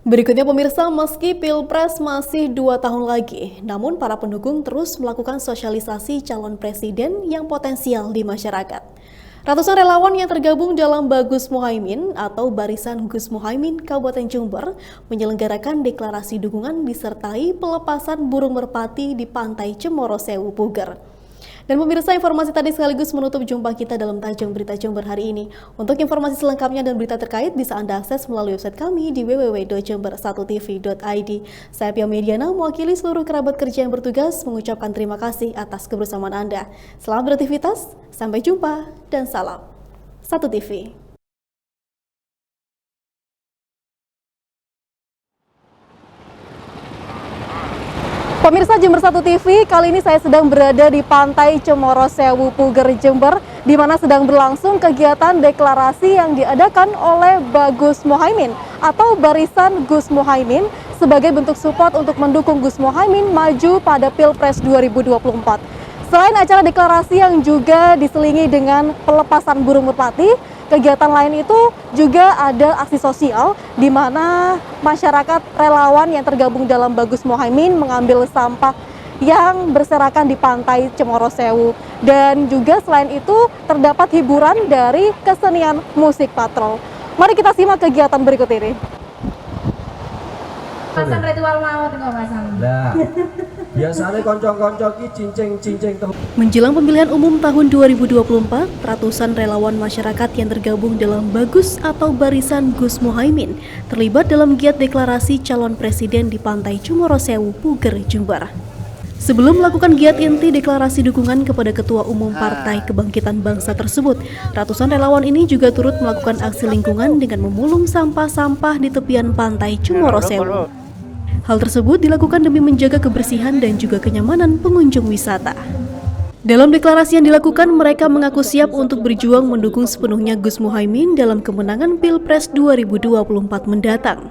Berikutnya pemirsa, meski Pilpres masih 2 tahun lagi, namun para pendukung terus melakukan sosialisasi calon presiden yang potensial di masyarakat. Ratusan relawan yang tergabung dalam Bagus Muhaimin atau Barisan Gus Muhaimin Kabupaten Jember menyelenggarakan deklarasi dukungan disertai pelepasan burung merpati di Pantai Cemoro Sewu Puger. Dan pemirsa, informasi tadi sekaligus menutup jumpa kita dalam Tajam Berita Jember hari ini. Untuk informasi selengkapnya dan berita terkait bisa Anda akses melalui website kami di www.jember1tv.id. Saya Pia Mediana, mewakili seluruh kerabat kerja yang bertugas, mengucapkan terima kasih atas kebersamaan Anda. Selamat beraktivitas, sampai jumpa, dan salam 1TV. Pemirsa Jember 1 TV, kali ini saya sedang berada di Pantai Cemoro Sewu Puger, Jember, di mana sedang berlangsung kegiatan deklarasi yang diadakan oleh Bagus Muhaimin atau Barisan Gus Muhaimin sebagai bentuk support untuk mendukung Gus Muhaimin maju pada Pilpres 2024. Selain acara deklarasi yang juga diselingi dengan pelepasan burung merpati, kegiatan lain itu juga ada aksi sosial di mana masyarakat relawan yang tergabung dalam Bagus Muhaimin mengambil sampah yang berserakan di Pantai Cemoro Sewu. Dan juga selain itu terdapat hiburan dari kesenian musik patrol. Mari kita simak kegiatan berikut ini. Pasan ritual maut kok pasang. Lah, biasanya konco-konco ki cincing-cincing tuh. Menjelang pemilihan umum tahun 2024, ratusan relawan masyarakat yang tergabung dalam Bagus atau Barisan Gus Muhaimin terlibat dalam giat deklarasi calon presiden di Pantai Cemoro Sewu Puger, Jember. Sebelum melakukan giat inti deklarasi dukungan kepada Ketua Umum Partai Kebangkitan Bangsa tersebut, ratusan relawan ini juga turut melakukan aksi lingkungan dengan memulung sampah-sampah di tepian Pantai Cemoro Sewu. Hal tersebut dilakukan demi menjaga kebersihan dan juga kenyamanan pengunjung wisata. Dalam deklarasi yang dilakukan, mereka mengaku siap untuk berjuang mendukung sepenuhnya Gus Muhaimin dalam kemenangan Pilpres 2024 mendatang.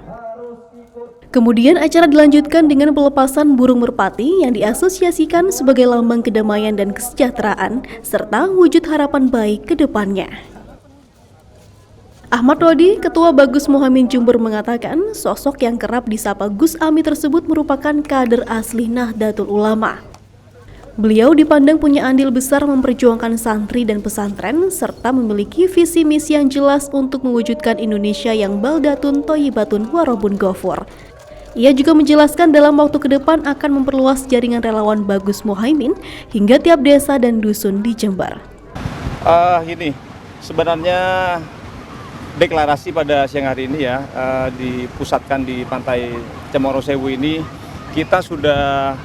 Kemudian acara dilanjutkan dengan pelepasan burung merpati yang diasosiasikan sebagai lambang kedamaian dan kesejahteraan, serta wujud harapan baik ke depannya. Ahmad Rodi, Ketua Bagus Muhaimin Jember mengatakan sosok yang kerap disapa Gus Ami tersebut merupakan kader asli Nahdlatul Ulama. Beliau dipandang punya andil besar memperjuangkan santri dan pesantren serta memiliki visi misi yang jelas untuk mewujudkan Indonesia yang baldatun thayyibatun warabun ghafur. Ia juga menjelaskan dalam waktu ke depan akan memperluas jaringan relawan Bagus Muhaimin hingga tiap desa dan dusun di Jember. Ini sebenarnya deklarasi pada siang hari ini ya, dipusatkan di Pantai Cemoro Sewu ini. Kita sudah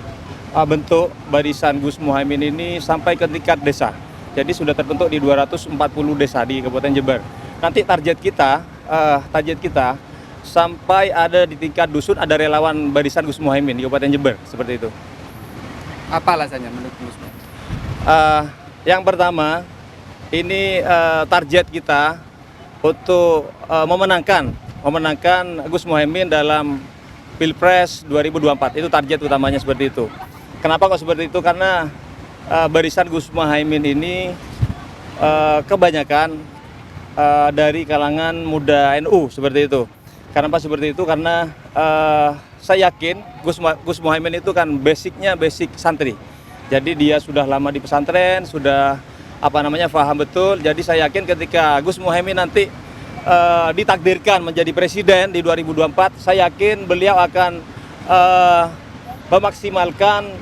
bentuk Barisan Gus Muhaimin ini sampai ke tingkat desa. Jadi sudah terbentuk di 240 desa di Kabupaten Jember. Nanti target kita sampai ada di tingkat dusun, ada relawan Barisan Gus Muhaimin di Kabupaten Jember, seperti itu. Apa alasannya menurut Gus? Yang pertama, ini target kita untuk memenangkan Gus Muhaimin dalam Pilpres 2024. Itu target utamanya seperti itu. Kenapa kok seperti itu? Karena Barisan Gus Muhaimin ini kebanyakan dari kalangan muda NU, seperti itu. Kenapa seperti itu? Karena saya yakin Gus Muhaimin itu kan basic santri. Jadi dia sudah lama di pesantren, sudah paham betul. Jadi saya yakin ketika Gus Muhaimin nanti ditakdirkan menjadi presiden di 2024, saya yakin beliau akan memaksimalkan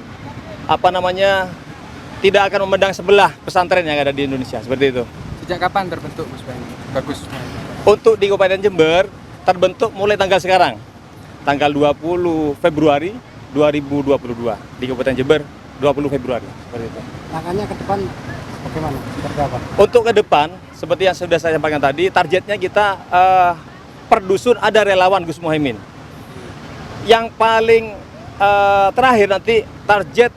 tidak akan memandang sebelah pesantren yang ada di Indonesia, seperti itu. Sejak kapan terbentuk Gus Muhaimin? Bagus. Untuk di Kabupaten Jember terbentuk mulai tanggal sekarang, tanggal 20 Februari 2022 di Kabupaten Jember, 20 Februari, seperti itu. Langkahnya ke depan bagaimana? Seperti apa? Untuk ke depan, seperti yang sudah saya sampaikan tadi, targetnya kita per dusun ada relawan Gus Muhaimin. Yang paling terakhir nanti target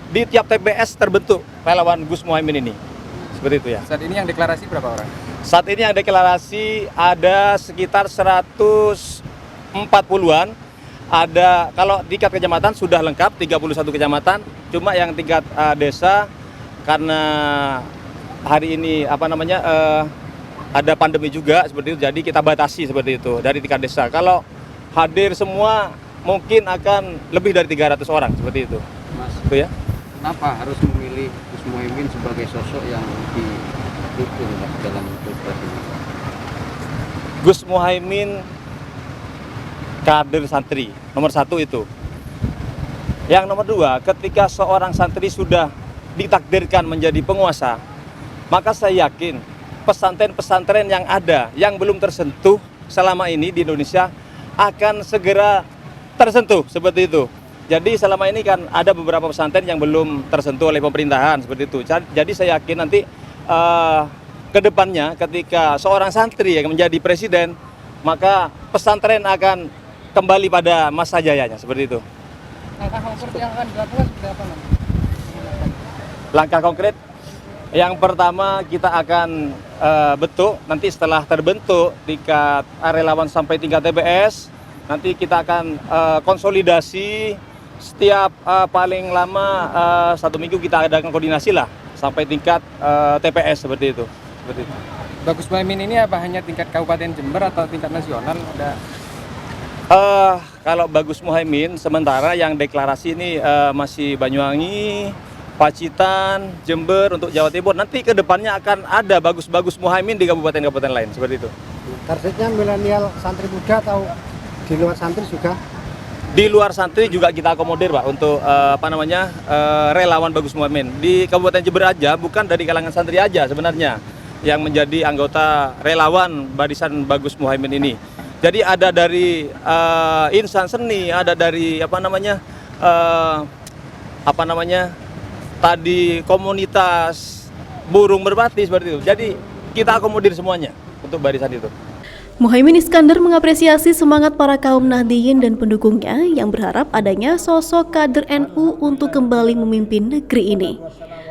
di tiap TPS terbentuk relawan Gus Muhaimin ini. Seperti itu ya. Saat ini yang deklarasi berapa orang? Saat ini yang deklarasi ada sekitar 140-an. Ada, kalau tingkat kecamatan sudah lengkap 31 kecamatan, cuma yang tingkat desa karena hari ini ada pandemi juga seperti itu, jadi kita batasi seperti itu dari tingkat desa. Kalau hadir semua mungkin akan lebih dari 300 orang seperti itu. Mas, Itu ya. kenapa harus memilih Gus Muhaimin sebagai sosok yang didukung dalam pilpres ini? Gus Muhaimin kader santri nomor 1 itu. Yang nomor 2, ketika seorang santri sudah ditakdirkan menjadi penguasa, maka saya yakin pesantren-pesantren yang ada yang belum tersentuh selama ini di Indonesia akan segera tersentuh seperti itu. Jadi selama ini kan ada beberapa pesantren yang belum tersentuh oleh pemerintahan seperti itu. Jadi saya yakin nanti ke depannya ketika seorang santri yang menjadi presiden, maka pesantren akan kembali pada masa jayanya seperti itu. Langkah konkret yang akan dilakukan seperti apa, Mas? Langkah konkret yang pertama kita akan bentuk nanti setelah terbentuk tingkat relawan sampai tingkat TPS, nanti kita akan konsolidasi setiap paling lama 1 minggu kita adakan koordinasi lah sampai tingkat TPS seperti itu. Gus Muhaimin ini apa hanya tingkat Kabupaten Jember atau tingkat nasional? Ada kalau Bagus Muhaimin sementara yang deklarasi ini masih Banyuwangi, Pacitan, Jember untuk Jawa Timur. Nanti ke depannya akan ada Bagus Muhaimin di kabupaten-kabupaten lain seperti itu. Targetnya milenial santri muda atau di luar santri juga? Di luar santri juga kita akomodir Pak untuk relawan Bagus Muhaimin. Di Kabupaten Jember aja bukan dari kalangan santri aja sebenarnya yang menjadi anggota relawan barisan Bagus Muhaimin ini. Jadi ada dari insan seni, ada dari tadi komunitas burung merpati seperti itu. Jadi kita akomodir semuanya untuk barisan itu. Muhaimin Iskandar mengapresiasi semangat para kaum Nahdliyin dan pendukungnya yang berharap adanya sosok kader NU untuk kembali memimpin negeri ini.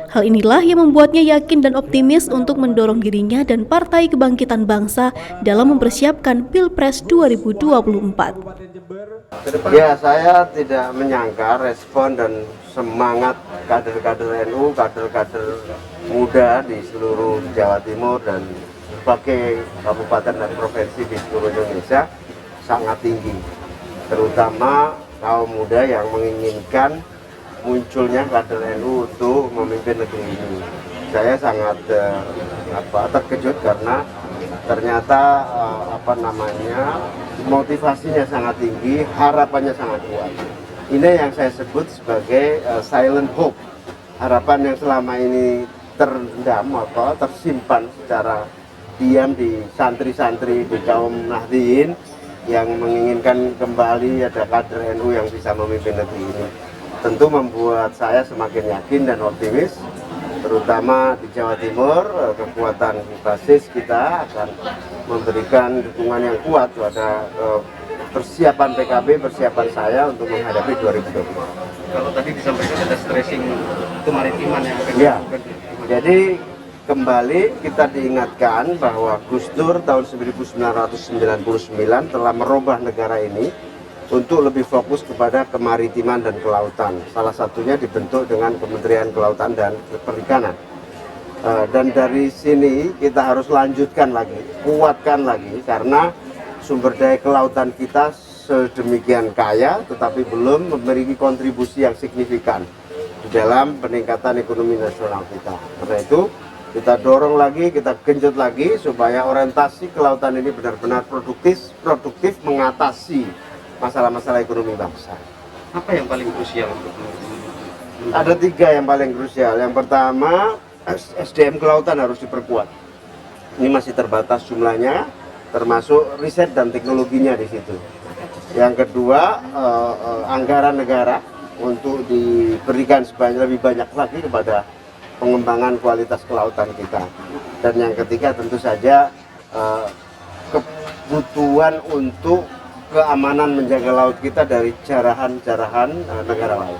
Hal inilah yang membuatnya yakin dan optimis untuk mendorong dirinya dan Partai Kebangkitan Bangsa dalam mempersiapkan Pilpres 2024. Ya, saya tidak menyangka respon dan semangat kader-kader NU, kader-kader muda di seluruh Jawa Timur dan berbagai kabupaten dan provinsi di seluruh Indonesia sangat tinggi, terutama kaum muda yang menginginkan munculnya kader NU untuk memimpin negeri ini. Saya sangat terkejut karena ternyata motivasinya sangat tinggi, harapannya sangat kuat. Ini yang saya sebut sebagai silent hope, harapan yang selama ini terendam tersimpan secara diam di santri-santri, di kaum Nahdliyin yang menginginkan kembali ada kader NU yang bisa memimpin negeri ini. Tentu membuat saya semakin yakin dan optimis, terutama di Jawa Timur. Kekuatan basis kita akan memberikan dukungan yang kuat pada persiapan PKB, persiapan saya untuk menghadapi 2024. Kalau tadi disampaikan ada stressing kemaritiman yang akan dilakukan. Jadi kembali kita diingatkan bahwa Gus Dur tahun 1999 telah merubah negara ini untuk lebih fokus kepada kemaritiman dan kelautan. Salah satunya dibentuk dengan Kementerian Kelautan dan Perikanan. Dan dari sini kita harus lanjutkan lagi, kuatkan lagi, karena sumber daya kelautan kita sedemikian kaya tetapi belum memiliki kontribusi yang signifikan di dalam peningkatan ekonomi nasional kita. Karena itu kita dorong lagi, kita genjot lagi supaya orientasi kelautan ini benar-benar produktif mengatasi masalah-masalah ekonomi bangsa. Apa yang paling krusial untuk Ada 3 yang paling krusial. Yang pertama, SDM kelautan harus diperkuat. Ini masih terbatas jumlahnya, termasuk riset dan teknologinya di situ. Yang kedua, anggaran negara untuk diberikan lebih banyak lagi kepada pengembangan kualitas kelautan kita. Dan yang ketiga tentu saja kebutuhan untuk keamanan menjaga laut kita dari jarahan-jarahan negara lain.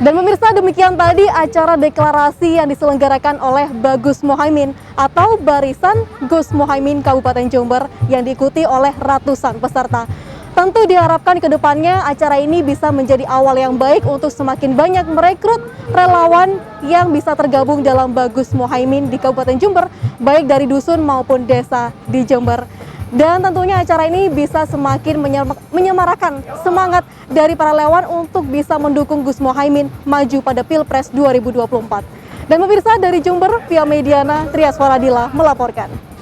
Dan pemirsa, demikian tadi acara deklarasi yang diselenggarakan oleh Bagus Muhaimin atau Barisan Gus Muhaimin Kabupaten Jember yang diikuti oleh ratusan peserta. Tentu diharapkan ke depannya acara ini bisa menjadi awal yang baik untuk semakin banyak merekrut relawan yang bisa tergabung dalam Bagus Muhaimin di Kabupaten Jember, baik dari dusun maupun desa di Jember. Dan tentunya acara ini bisa semakin menyemarakan semangat dari para relawan untuk bisa mendukung Gus Muhaimin maju pada Pilpres 2024. Dan pemirsa, dari Jember, Via Mediana, Trias Faradila melaporkan.